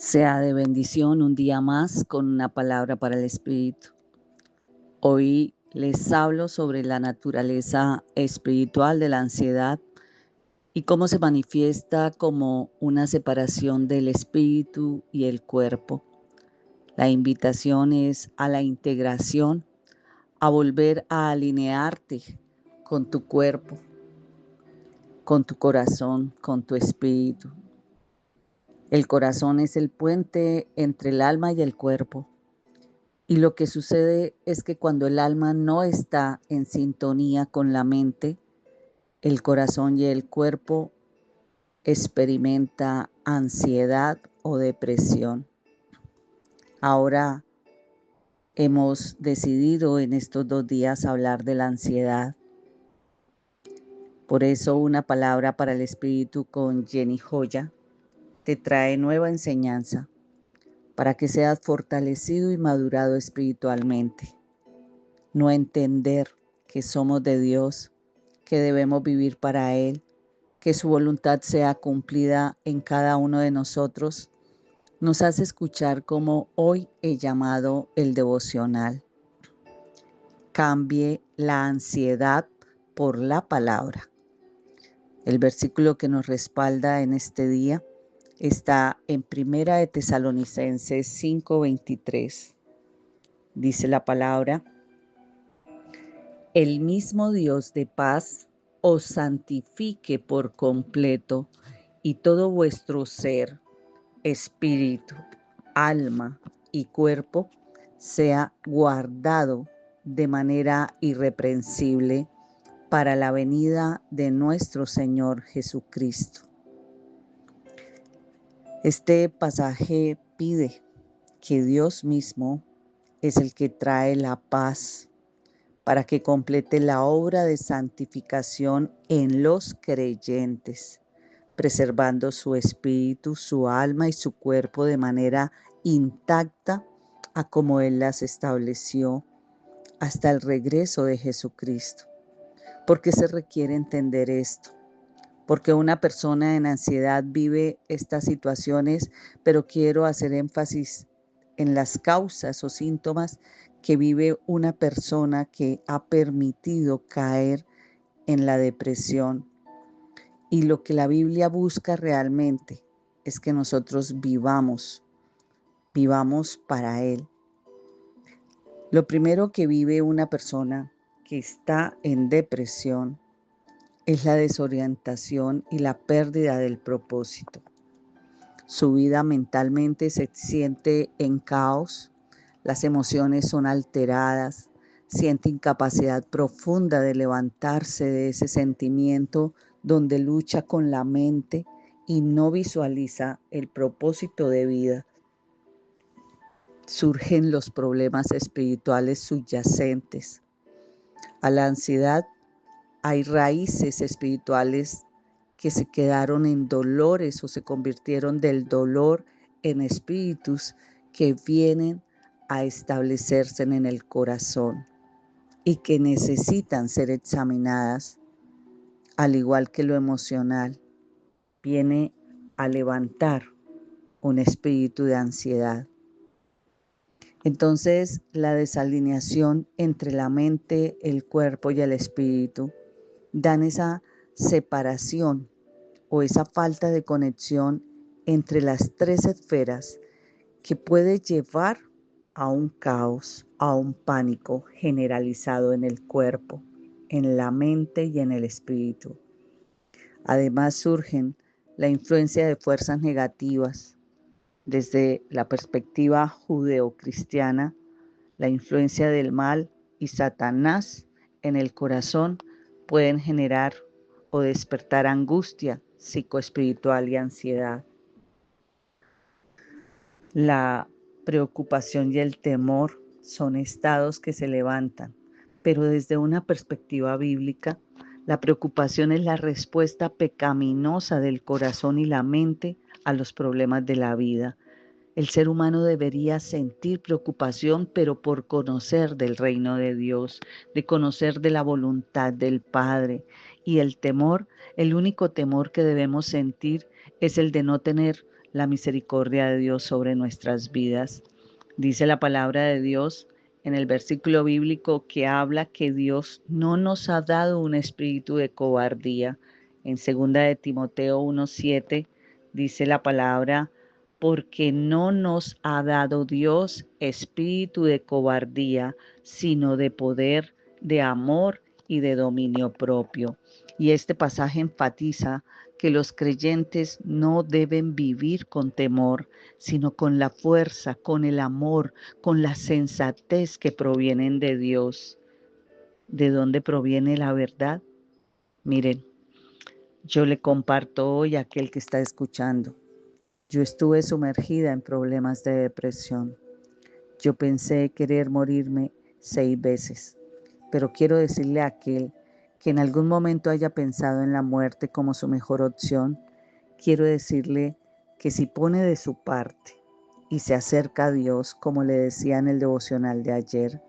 Sea de bendición un día más con una palabra para el Espíritu. Hoy les hablo sobre la naturaleza espiritual de la ansiedad y cómo se manifiesta como una separación del espíritu y el cuerpo. La invitación es a la integración, a volver a alinearte con tu cuerpo, con tu corazón, con tu espíritu. El corazón es el puente entre el alma y el cuerpo. Y lo que sucede es que cuando el alma no está en sintonía con la mente, el corazón y el cuerpo experimenta ansiedad o depresión. Ahora hemos decidido en estos 2 días hablar de la ansiedad. Por eso una palabra para el espíritu con Jenny Joya te trae nueva enseñanza para que seas fortalecido y madurado espiritualmente. No entender que somos de Dios, que debemos vivir para Él, que su voluntad sea cumplida en cada uno de nosotros, nos hace escuchar como hoy he llamado el devocional. Cambie la ansiedad por la palabra. El versículo que nos respalda en este día está en Primera de Tesalonicenses 5:23. Dice la palabra: el mismo Dios de paz os santifique por completo y todo vuestro ser, espíritu, alma y cuerpo sea guardado de manera irreprensible para la venida de nuestro Señor Jesucristo. Este pasaje pide que Dios mismo es el que trae la paz para que complete la obra de santificación en los creyentes, preservando su espíritu, su alma y su cuerpo de manera intacta a como Él las estableció hasta el regreso de Jesucristo. ¿Por qué se requiere entender esto? Porque una persona en ansiedad vive estas situaciones, pero quiero hacer énfasis en las causas o síntomas que vive una persona que ha permitido caer en la depresión. Y lo que la Biblia busca realmente es que nosotros vivamos para Él. Lo primero que vive una persona que está en depresión es la desorientación y la pérdida del propósito. Su vida mentalmente se siente en caos, las emociones son alteradas, siente incapacidad profunda de levantarse de ese sentimiento donde lucha con la mente y no visualiza el propósito de vida. Surgen los problemas espirituales subyacentes. A la ansiedad hay raíces espirituales que se quedaron en dolores o se convirtieron del dolor en espíritus que vienen a establecerse en el corazón y que necesitan ser examinadas, al igual que lo emocional, viene a levantar un espíritu de ansiedad. Entonces, la desalineación entre la mente, el cuerpo y el espíritu dan esa separación o esa falta de conexión entre las 3 esferas que puede llevar a un caos, a un pánico generalizado en el cuerpo, en la mente y en el espíritu. Además surgen la influencia de fuerzas negativas. Desde la perspectiva judeocristiana, la influencia del mal y Satanás en el corazón pueden generar o despertar angustia psicoespiritual y ansiedad. La preocupación y el temor son estados que se levantan, pero desde una perspectiva bíblica, la preocupación es la respuesta pecaminosa del corazón y la mente a los problemas de la vida. El ser humano debería sentir preocupación, pero por conocer del reino de Dios, de conocer de la voluntad del Padre. Y el temor, el único temor que debemos sentir es el de no tener la misericordia de Dios sobre nuestras vidas. Dice la palabra de Dios en el versículo bíblico que habla que Dios no nos ha dado un espíritu de cobardía. En 2 de Timoteo 1:7 dice la palabra, porque no nos ha dado Dios espíritu de cobardía, sino de poder, de amor y de dominio propio. Y este pasaje enfatiza que los creyentes no deben vivir con temor, sino con la fuerza, con el amor, con la sensatez que provienen de Dios. ¿De dónde proviene la verdad? Miren, yo le comparto hoy a aquel que está escuchando. Yo estuve sumergida en problemas de depresión. Yo pensé querer morirme 6 veces, pero quiero decirle a aquel que en algún momento haya pensado en la muerte como su mejor opción, quiero decirle que si pone de su parte y se acerca a Dios, como le decía en el devocional de ayer,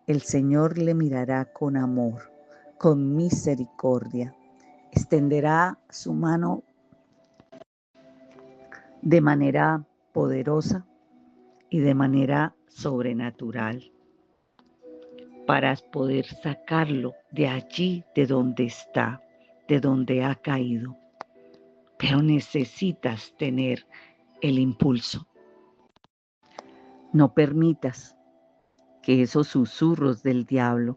el Señor le mirará con amor, con misericordia, extenderá su mano de manera poderosa y de manera sobrenatural para poder sacarlo de allí, de donde está, de donde ha caído. Pero necesitas tener el impulso. No permitas que esos susurros del diablo,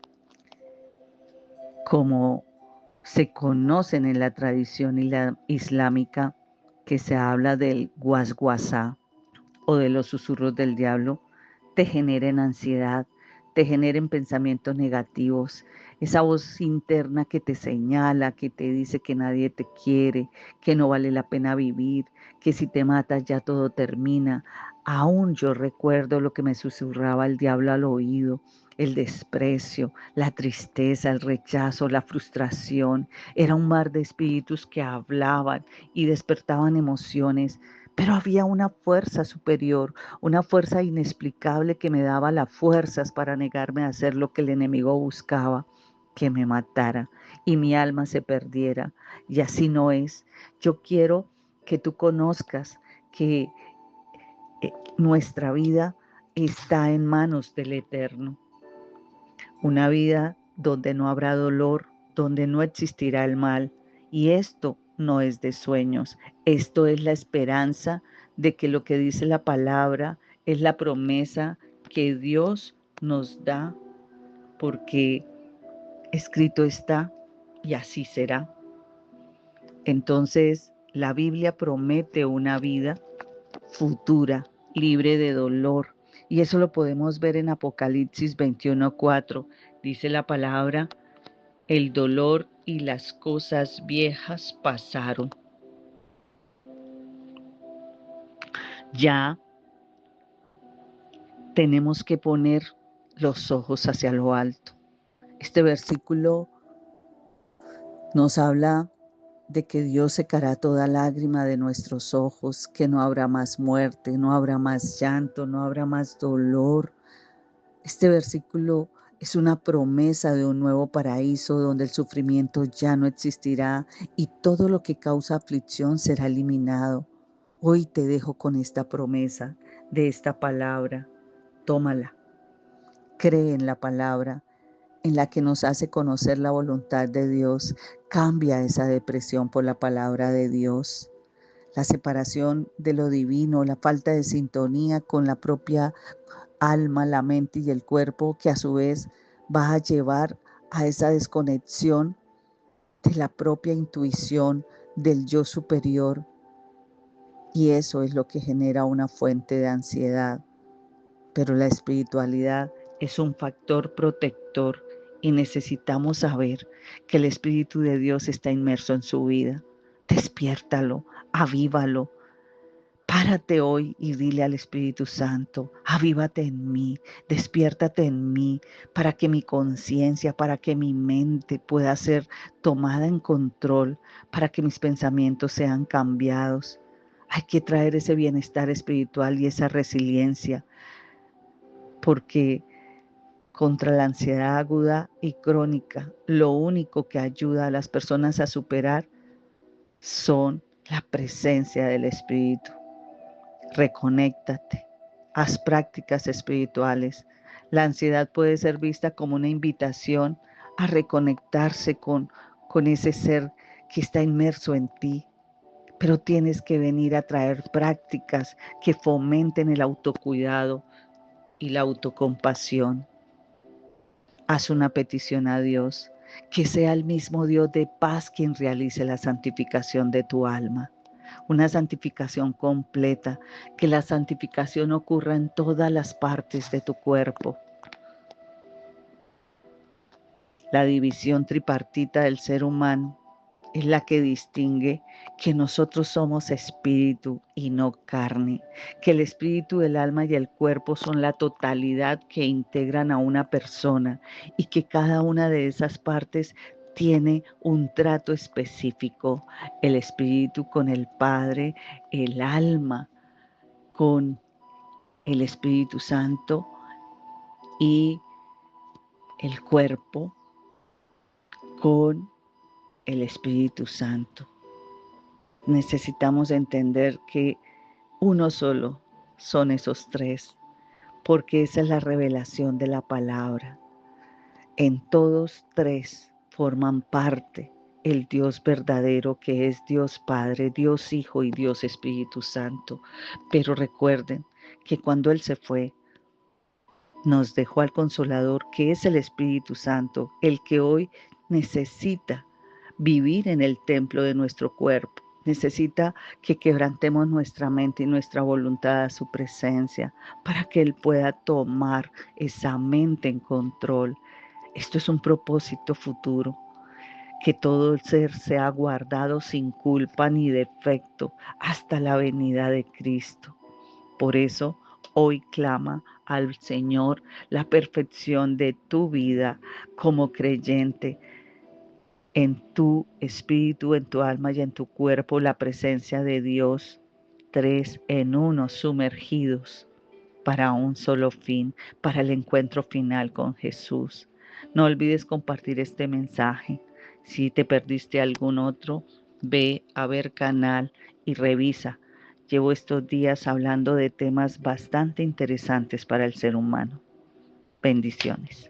como se conocen en la tradición islámica, que se habla del waswasá o de los susurros del diablo, te generen ansiedad, te generen pensamientos negativos, esa voz interna que te señala, que te dice que nadie te quiere, que no vale la pena vivir, que si te matas ya todo termina. Aún yo recuerdo lo que me susurraba el diablo al oído, el desprecio, la tristeza, el rechazo, la frustración. Era un mar de espíritus que hablaban y despertaban emociones, pero había una fuerza superior, una fuerza inexplicable que me daba las fuerzas para negarme a hacer lo que el enemigo buscaba, que me matara y mi alma se perdiera. Y así no es. Yo quiero que tú conozcas que nuestra vida está en manos del Eterno. Una vida donde no habrá dolor, donde no existirá el mal. Y esto no es de sueños, esto es la esperanza de que lo que dice la palabra es la promesa que Dios nos da, porque escrito está y así será. Entonces, la Biblia promete una vida futura, libre de dolor. Y eso lo podemos ver en Apocalipsis 21:4. Dice la palabra, el dolor y las cosas viejas pasaron. Ya tenemos que poner los ojos hacia lo alto. Este versículo nos habla de que Dios secará toda lágrima de nuestros ojos, que no habrá más muerte, no habrá más llanto, no habrá más dolor. Este versículo es una promesa de un nuevo paraíso donde el sufrimiento ya no existirá y todo lo que causa aflicción será eliminado. Hoy te dejo con esta promesa de esta palabra. Tómala. Cree en la palabra, en la que nos hace conocer la voluntad de Dios. Cambia esa depresión por la palabra de Dios. La separación de lo divino, la falta de sintonía con la propia alma, la mente y el cuerpo, que a su vez va a llevar a esa desconexión de la propia intuición del yo superior. Y eso es lo que genera una fuente de ansiedad. Pero la espiritualidad es un factor protector y necesitamos saber que el Espíritu de Dios está inmerso en su vida. Despiértalo, avívalo. Párate hoy y dile al Espíritu Santo, avívate en mí, despiértate en mí, para que mi conciencia, para que mi mente pueda ser tomada en control, para que mis pensamientos sean cambiados. Hay que traer ese bienestar espiritual y esa resiliencia, porque contra la ansiedad aguda y crónica, lo único que ayuda a las personas a superar son la presencia del Espíritu. Reconéctate, haz prácticas espirituales. La ansiedad puede ser vista como una invitación a reconectarse con ese ser que está inmerso en ti, pero tienes que venir a traer prácticas que fomenten el autocuidado y la autocompasión. Haz una petición a Dios, que sea el mismo Dios de paz quien realice la santificación de tu alma. Una santificación completa, que la santificación ocurra en todas las partes de tu cuerpo. La división tripartita del ser humano es la que distingue que nosotros somos espíritu y no carne, que el espíritu, el alma y el cuerpo son la totalidad que integran a una persona y que cada una de esas partes tiene un trato específico, el espíritu con el Padre, el alma con el Espíritu Santo y el cuerpo con el Espíritu Santo. Necesitamos entender que uno solo son esos tres, porque esa es la revelación de la palabra. En todos tres forman parte el Dios verdadero, que es Dios Padre, Dios Hijo y Dios Espíritu Santo. Pero recuerden que cuando Él se fue, nos dejó al Consolador, que es el Espíritu Santo, el que hoy necesita vivir en el templo de nuestro cuerpo. Necesita que quebrantemos nuestra mente y nuestra voluntad a su presencia para que Él pueda tomar esa mente en control. Esto es un propósito futuro, que todo el ser sea guardado sin culpa ni defecto hasta la venida de Cristo. Por eso hoy clama al Señor la perfección de tu vida como creyente, en tu espíritu, en tu alma y en tu cuerpo, la presencia de Dios, tres en uno, sumergidos para un solo fin, para el encuentro final con Jesús. No olvides compartir este mensaje. Si te perdiste algún otro, ve a ver canal y revisa. Llevo estos días hablando de temas bastante interesantes para el ser humano. Bendiciones.